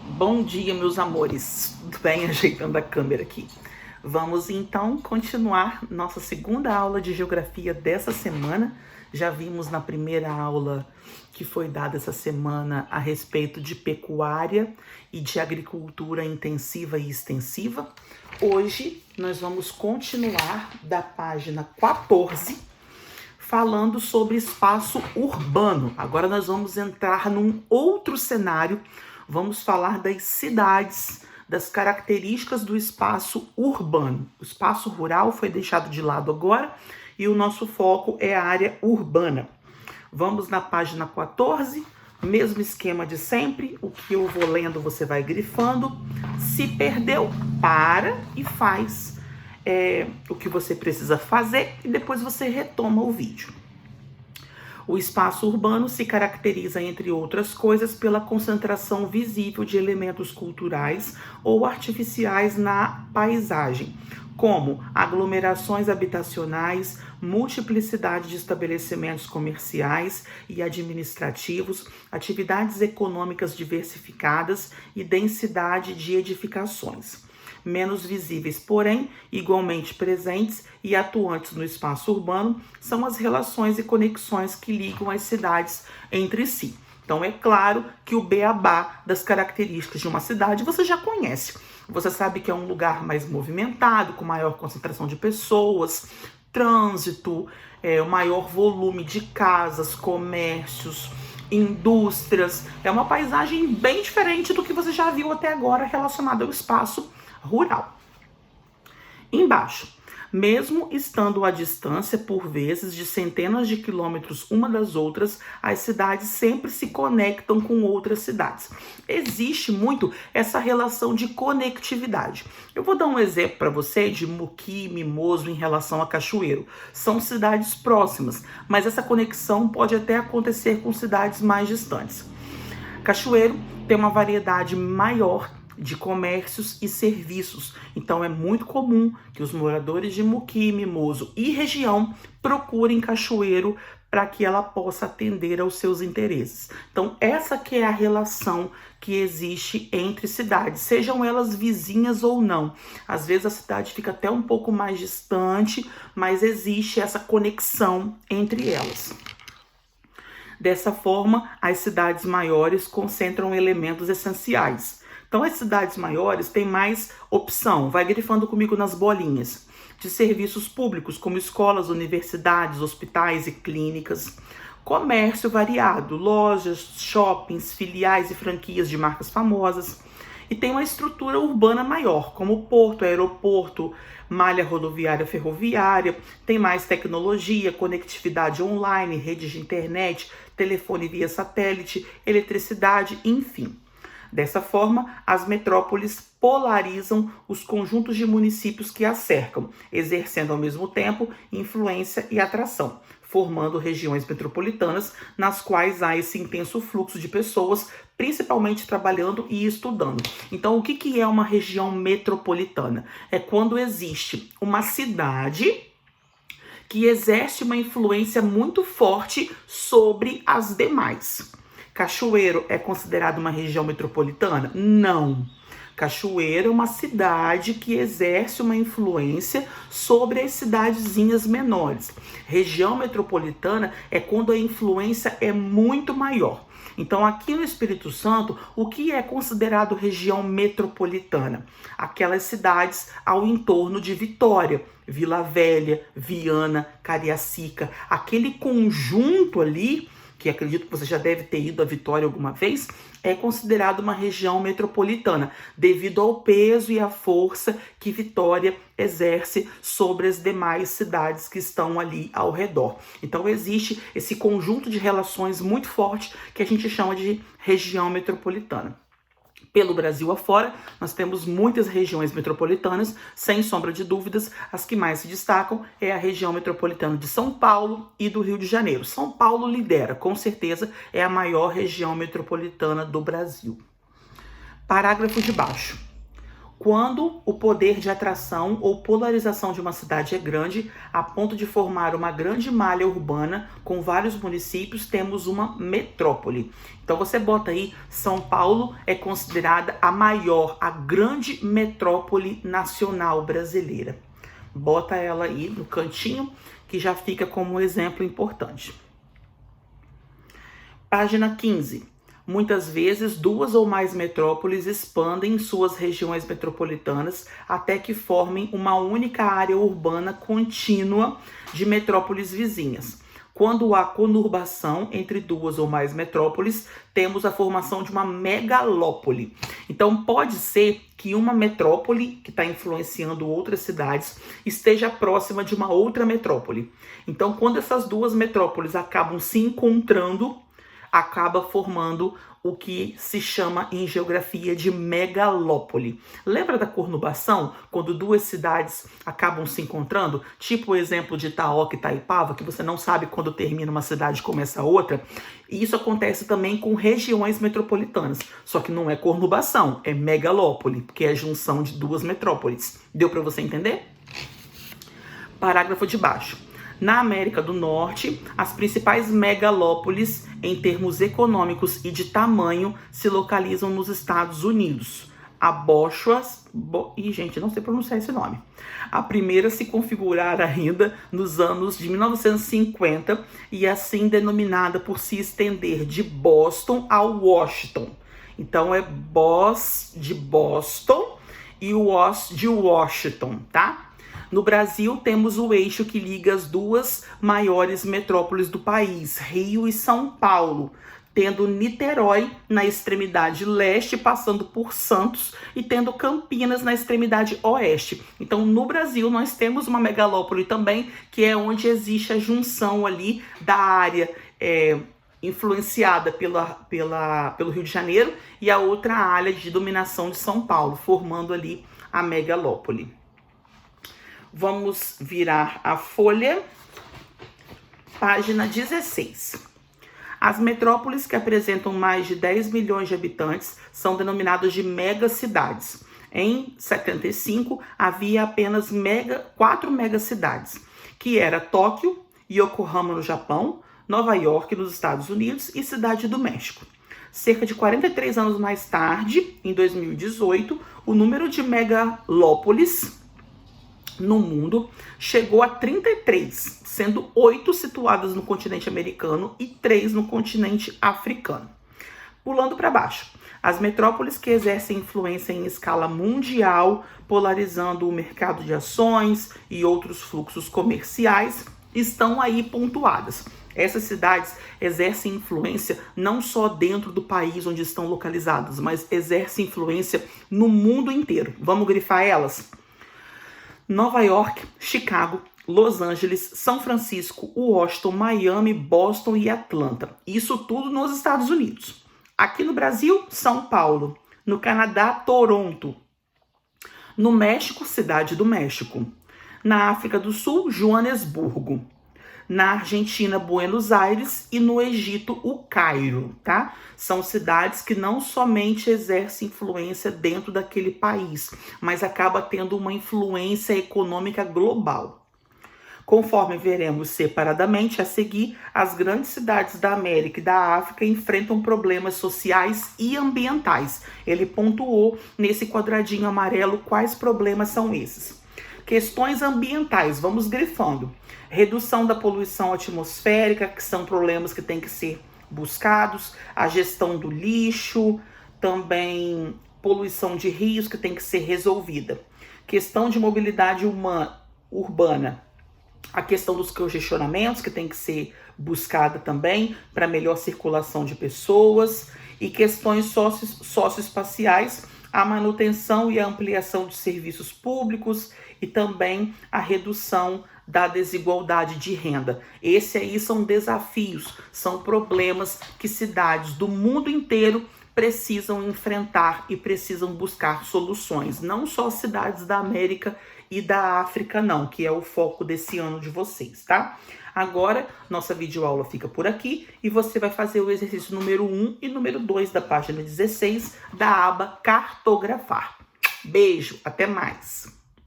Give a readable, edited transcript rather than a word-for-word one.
Bom dia, meus amores. Tudo bem? Ajeitando a câmera aqui. Vamos então continuar nossa segunda aula de geografia dessa semana. Já vimos na primeira aula que foi dada essa semana a respeito de pecuária e de agricultura intensiva e extensiva. Hoje nós vamos continuar da página 14, falando sobre espaço urbano. Agora nós vamos entrar num outro cenário. Vamos falar das cidades, das características do espaço urbano. O espaço rural foi deixado de lado agora e o nosso foco é a área urbana. Vamos na página 14, mesmo esquema de sempre. O que eu vou lendo você vai grifando. Se perdeu, para e faz o que você precisa fazer e depois você retoma o vídeo. O espaço urbano se caracteriza, entre outras coisas, pela concentração visível de elementos culturais ou artificiais na paisagem, como aglomerações habitacionais, multiplicidade de estabelecimentos comerciais e administrativos, atividades econômicas diversificadas e densidade de edificações. Menos visíveis, porém, igualmente presentes e atuantes no espaço urbano, são as relações e conexões que ligam as cidades entre si. Então, é claro que o beabá das características de uma cidade você já conhece. Você sabe que é um lugar mais movimentado, com maior concentração de pessoas, trânsito, o maior volume de casas, comércios, indústrias. É uma paisagem bem diferente do que você já viu até agora relacionada ao espaço rural. Embaixo, mesmo estando à distância, por vezes, de centenas de quilômetros uma das outras, as cidades sempre se conectam com outras cidades. Existe muito essa relação de conectividade. Eu vou dar um exemplo para você de Muqui, Mimoso em relação a Cachoeiro. São cidades próximas, mas essa conexão pode até acontecer com cidades mais distantes. Cachoeiro tem uma variedade maior de comércios e serviços. Então é muito comum que os moradores de Muqui, Mimoso e região procurem Cachoeiro para que ela possa atender aos seus interesses. Então essa que é a relação que existe entre cidades, sejam elas vizinhas ou não. Às vezes a cidade fica até um pouco mais distante, mas existe essa conexão entre elas. Dessa forma, as cidades maiores concentram elementos essenciais. Então, as cidades maiores têm mais opção, vai grifando comigo nas bolinhas, de serviços públicos, como escolas, universidades, hospitais e clínicas, comércio variado, lojas, shoppings, filiais e franquias de marcas famosas, e tem uma estrutura urbana maior, como porto, aeroporto, malha rodoviária, ferroviária, tem mais tecnologia, conectividade online, redes de internet, telefone via satélite, eletricidade, enfim. Dessa forma, as metrópoles polarizam os conjuntos de municípios que as cercam, exercendo ao mesmo tempo influência e atração, formando regiões metropolitanas nas quais há esse intenso fluxo de pessoas, principalmente trabalhando e estudando. Então, o que é uma região metropolitana? É quando existe uma cidade que exerce uma influência muito forte sobre as demais. Cachoeiro é considerado uma região metropolitana? Não. Cachoeiro é uma cidade que exerce uma influência sobre as cidadezinhas menores. Região metropolitana é quando a influência é muito maior. Então, aqui no Espírito Santo, o que é considerado região metropolitana? Aquelas cidades ao entorno de Vitória, Vila Velha, Viana, Cariacica, aquele conjunto ali, que acredito que você já deve ter ido a Vitória alguma vez, é considerado uma região metropolitana, devido ao peso e à força que Vitória exerce sobre as demais cidades que estão ali ao redor. Então existe esse conjunto de relações muito forte que a gente chama de região metropolitana. Pelo Brasil afora, nós temos muitas regiões metropolitanas, sem sombra de dúvidas, as que mais se destacam é a região metropolitana de São Paulo e do Rio de Janeiro. São Paulo lidera, com certeza, é a maior região metropolitana do Brasil. Parágrafo de baixo. Quando o poder de atração ou polarização de uma cidade é grande, a ponto de formar uma grande malha urbana com vários municípios, temos uma metrópole. Então você bota aí, São Paulo é considerada a maior, a grande metrópole nacional brasileira. Bota ela aí no cantinho, que já fica como um exemplo importante. Página 15. Muitas vezes, duas ou mais metrópoles expandem suas regiões metropolitanas até que formem uma única área urbana contínua de metrópoles vizinhas. Quando há conurbação entre duas ou mais metrópoles, temos a formação de uma megalópole. Então, pode ser que uma metrópole, que está influenciando outras cidades, esteja próxima de uma outra metrópole. Então, quando essas duas metrópoles acabam se encontrando, acaba formando o que se chama em geografia de megalópole. Lembra da conurbação? Quando duas cidades acabam se encontrando? Tipo o exemplo de Itaoca e Itaipava, que você não sabe quando termina uma cidade e começa outra. E isso acontece também com regiões metropolitanas. Só que não é conurbação, é megalópole, que é a junção de duas metrópoles. Deu para você entender? Parágrafo de baixo. Na América do Norte, as principais megalópoles, em termos econômicos e de tamanho, se localizam nos Estados Unidos. Gente, não sei pronunciar esse nome. A primeira se configurar ainda nos anos de 1950 e assim denominada por se estender de Boston a Washington. Então é de Boston e Was de Washington, tá? No Brasil, temos o eixo que liga as duas maiores metrópoles do país, Rio e São Paulo, tendo Niterói na extremidade leste, passando por Santos, e tendo Campinas na extremidade oeste. Então, no Brasil, nós temos uma megalópole também, que é onde existe a junção ali da área influenciada pelo Rio de Janeiro e a outra área de dominação de São Paulo, formando ali a megalópole. Vamos virar a folha, página 16. As metrópoles que apresentam mais de 10 milhões de habitantes são denominadas de megacidades. Em 75, havia apenas 4 megacidades, que era Tóquio, Yokohama no Japão, Nova York nos Estados Unidos e Cidade do México. Cerca de 43 anos mais tarde, em 2018, o número de megalópolis no mundo chegou a 33, sendo 8 situadas no continente americano e 3 no continente africano. Pulando para baixo, as metrópoles que exercem influência em escala mundial, polarizando o mercado de ações e outros fluxos comerciais, estão aí pontuadas. Essas cidades exercem influência não só dentro do país onde estão localizadas, mas exercem influência no mundo inteiro. Vamos grifar elas? Nova York, Chicago, Los Angeles, São Francisco, Washington, Miami, Boston e Atlanta. Isso tudo nos Estados Unidos. Aqui no Brasil, São Paulo. No Canadá, Toronto. No México, Cidade do México. Na África do Sul, Joanesburgo. Na Argentina, Buenos Aires, e no Egito, o Cairo, tá? São cidades que não somente exercem influência dentro daquele país, mas acaba tendo uma influência econômica global. Conforme veremos separadamente a seguir, as grandes cidades da América e da África enfrentam problemas sociais e ambientais. Ele pontuou nesse quadradinho amarelo quais problemas são esses. Questões ambientais, vamos grifando. Redução da poluição atmosférica, que são problemas que têm que ser buscados. A gestão do lixo, também poluição de rios, que tem que ser resolvida. Questão de mobilidade urbana. A questão dos congestionamentos, que tem que ser buscada também para melhor circulação de pessoas. E questões socioespaciais, a manutenção e a ampliação de serviços públicos e também a redução da desigualdade de renda. Esses aí são desafios, são problemas que cidades do mundo inteiro precisam enfrentar e precisam buscar soluções. Não só cidades da América e da África não, que é o foco desse ano de vocês, tá? Agora, nossa videoaula fica por aqui e você vai fazer o exercício número 1 e número 2 da página 16 da aba Cartografar. Beijo, até mais!